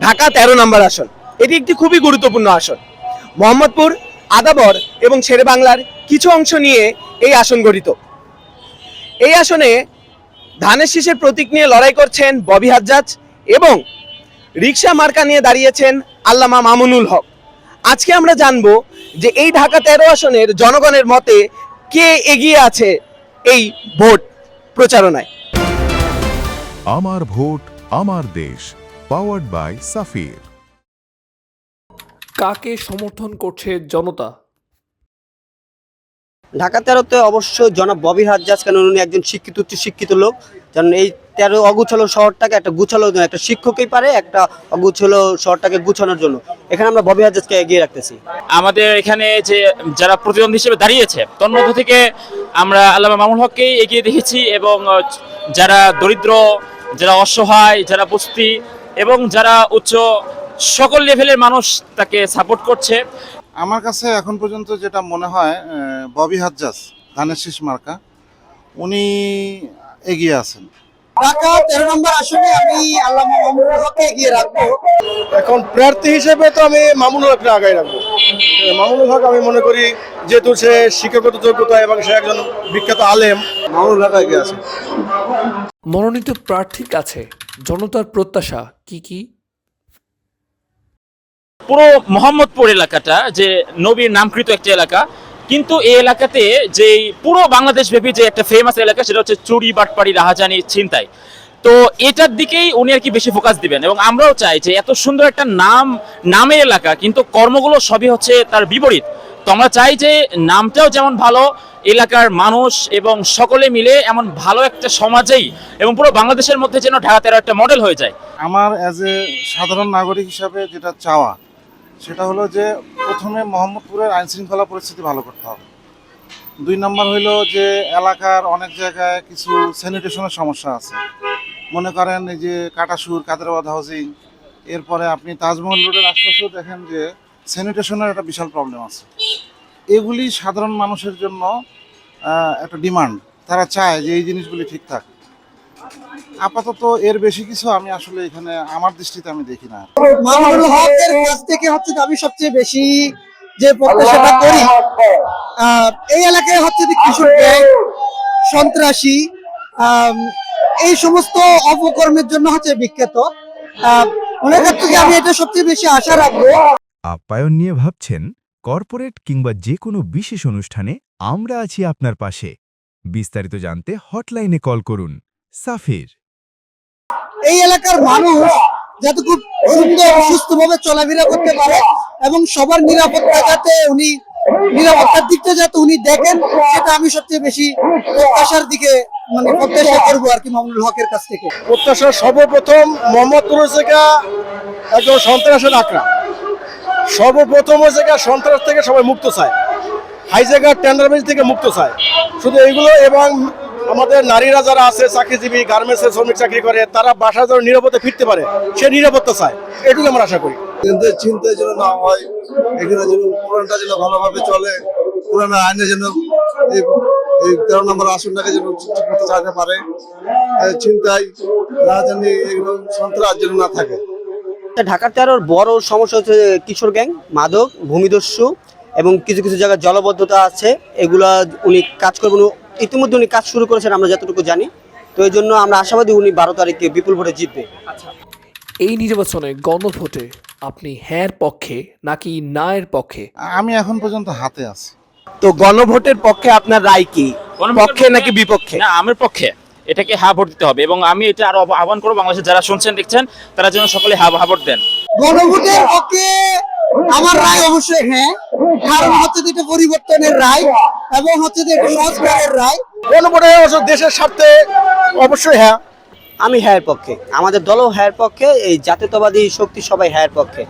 ঢাকা 13 নম্বর আসন। এটি একটি খুবই গুরুত্বপূর্ণ আসন। মোহাম্মদপুর, আদাবর এবং শেরেবাংলার কিছু অংশ নিয়ে এই আসন গঠিত। এই আসনে ধানের শীষের প্রতীক নিয়ে লড়াই করছেন ববি হাজ্জাজ এবং রিকশা মার্কা নিয়ে দাঁড়িয়েছেন আল্লামা মামুনুল হক। আজকে আমরা জানবো যে এই ঢাকা 13 আসনের জনগণের মতে কে এগিয়ে আছে এই ভোট প্রচারণায়। আমার ভোট আমার দেশ, পাওয়ার্ড বাই সাফির। কাকে সমর্থন করছে জনতা? ঢাকা 13-তে অবশ্যই জনাব ববি হাজ্জাজ, কারণ উনি একজন শিক্ষিত, উচ্চ শিক্ষিত লোক। কারণ এই 13 অগুছালো শহরটাকে একটা গুছালো, একটা শিক্ষকই পারে একটা অগুছালো শহরটাকে গুছানোর জন্য। এখানে আমরা ববি হাজ্জাজকে এগিয়ে রাখতেছি। আমাদের এখানে যে যারা প্রতিদ্বন্দ্বী হিসেবে দাঁড়িয়েছে তার মধ্য থেকে আমরা আল্লামা মামুনুল হককেই এগিয়ে দেখেছি এবং যারা দরিদ্র, যারা অসহায়, যারা বস্তি এবং যারা উচ্চ সকল লেভেলের মানুষ তাকে সাপোর্ট করছে। আমার কাছে এখন পর্যন্ত যেটা মনে হয় ববি হাজ্জাজ ধানের শীষ মার্কা উনি এগিয়ে আছেন। ঢাকা 13 নম্বর আসনে আমি আল্লামা মামুনুল হককে এগিয়ে রাখবো। এখন প্রার্থী হিসেবে তো আমি মামুনুল হককে আগায় রাখবো। মামুনুল হক আমি মনে করি যেহেতু সে শিক্ষাগত যোগ্যতা এবং সে একজন বিখ্যাত আলেম, মামুনুল হক এগিয়ে আছে। মনোনীত প্রার্থীর কাছে জনতার প্রত্যাশা কি কি? পুরো মোহাম্মদপুর এলাকাটা যে নবীর নামকৃত একটা এলাকা, কিন্তু এই এলাকাতে যে পুরো বাংলাদেশ ব্যাপী যে একটা ফেমাস এলাকা সেটা হচ্ছে চুরি, বাটপাড়ি, রাহাজানি, ছিনতাই। তো এটার দিকেই উনি আর কি বেশি ফোকাস দিবেন এবং আমরাও চাই যে এত সুন্দর একটা নামের এলাকা কিন্তু কর্মগুলো সবই হচ্ছে তার বিপরীত। তো আমরা চাই যে নামটাও যেমন ভালো, এলাকার মানুষ এবং সকলে মিলে এমন ভালো একটা সমাজেই এবং পুরো বাংলাদেশের মধ্যে যেন ঢাকা 13 একটা মডেল হয়ে যায়। আমার অ্যাজ এ সাধারণ নাগরিক হিসাবে যেটা চাওয়া সেটা হলো যে প্রথমে মোহাম্মদপুরের আইন শৃঙ্খলা পরিস্থিতি ভালো করতে হবে। 2 নম্বর হইলো যে এলাকার অনেক জায়গায় কিছু স্যানিটেশনের সমস্যা আছে। মনে করেন এই যে কাটাসুর, কাদেরাবাদ হাউজিং, এরপরে আপনি তাজমহল রোডের আশপাশেও দেখেন যে স্যানিটেশনের একটা বিশাল প্রবলেম আছে। এগুলি সাধারণ মানুষের জন্য একটা ডিমান্ড, তারা চায় যে এই জিনিসগুলি ঠিক থাক। আপাতত এর বেশি কিছু আমি আসলে এখানে আমার দৃষ্টিতে আমি দেখি না। মামুনুল হকের কাছ থেকে হচ্ছে আমি সবচেয়ে বেশি যে প্রত্যাশাটা করি, এই এলাকায় হচ্ছে যে কিশোর গ্যাং, সন্ত্রাসী, এই সমস্ত অপকর্মের জন্য হচ্ছে বিখ্যাত। ওনার কাছ থেকে আমি এটা সবচেয়ে বেশি আশা রাখবো। আপ্যায়ন নিয়ে ভাবছেন? কর্পোরেট কিংবা যে কোনো বিশেষ অনুষ্ঠানে আমরা আছি আপনার পাশে। বিস্তারিত জানতে হটলাইনে কল করুন। সাফির। এই এলাকার মানুষ যাতে খুব সুন্দর সুস্থভাবে চলাফেরা করতে পারে এবং সবার নিরাপত্তা যাতে উনি নিরাপত্তার দিকটা যাতে উনি দেখেন, সেটা আমি সবচেয়ে বেশি প্রত্যাশার দিকে প্রত্যাশা করবো আর কি মামুনুল হকের কাছ থেকে। প্রত্যাশা সর্বপ্রথম মোহাম্মদপুর থেকে একজন সন্ত্রাসের আঁকড়া, সর্বপ্রথম হচ্ছে সন্ত্রাস থেকে সবাই মুক্ত চায়, হাইজাগার টেন্ডারবাজি থেকে মুক্ত চায়। শুধু এইগুলো এবং আমাদের নারীরা যারা আছে চাকরিজীবী, গার্মেন্টসে শ্রমিক চাকরি করে, তারা বাসায় যেন নিরাপদে ফিরতে পারে, সে নিরাপত্তা চায়। এটুকু আমরা আশা করি। কিন্তু চিন্তা যেন না হয়, এখানে যেন পুরানটা যেন ভালোভাবে চলে, পুরানো আইনে যেন এই 13 নম্বর আসনটাকে যেন ঠিকমতো চালাতে পারে, চিন্তায় রাজধানী এগুলো সন্ত্রাস যেন না থাকে। ঢাকা 13 বড় সমস্যা হচ্ছে কিশোর গ্যাং, মাদক, ভূমিদস্যু এবং কিছু কিছু জায়গায় জলবদ্ধতা আছে। এগুলা উনি কাজ করবেন, ইতিমধ্যে উনি কাজ শুরু করেছেন আমরা যতটুকু জানি। তো এই জন্য আমরা আশাবাদী উনি 12 তারিখে বিপুল ভোটে জিতবে। এই নির্বাচনে গণভোটে আপনি হ্যাঁর পক্ষে নাকি নায়ের পক্ষে? আমি এখন পর্যন্ত হাতে আছি। তো গণভোটের পক্ষে আপনার রায় কি? পক্ষে নাকি বিপক্ষে? না, আমার পক্ষে। এটাকে হ্যাঁ ভোট দিতে হবে এবং আমি এটা আরো আহ্বান করবো বাংলাদেশের যারা শুনছেন দেখছেন তারা যেন সকলে হ্যাঁ ভোট দেন। গণভোটের পক্ষে আমার রায় অবশ্যই হ্যাঁ, কারণ হচ্ছে এটা পরিবর্তনের রায় এবং হচ্ছে যে সংস্কারের রায়। গণভোটে দেশের স্বার্থে অবশ্যই হ্যাঁ। আমি হ্যাঁ পক্ষে, আমাদের দলও হ্যাঁ পক্ষে, এই জাতীয়তাবাদী শক্তি সবাই হ্যাঁ পক্ষে।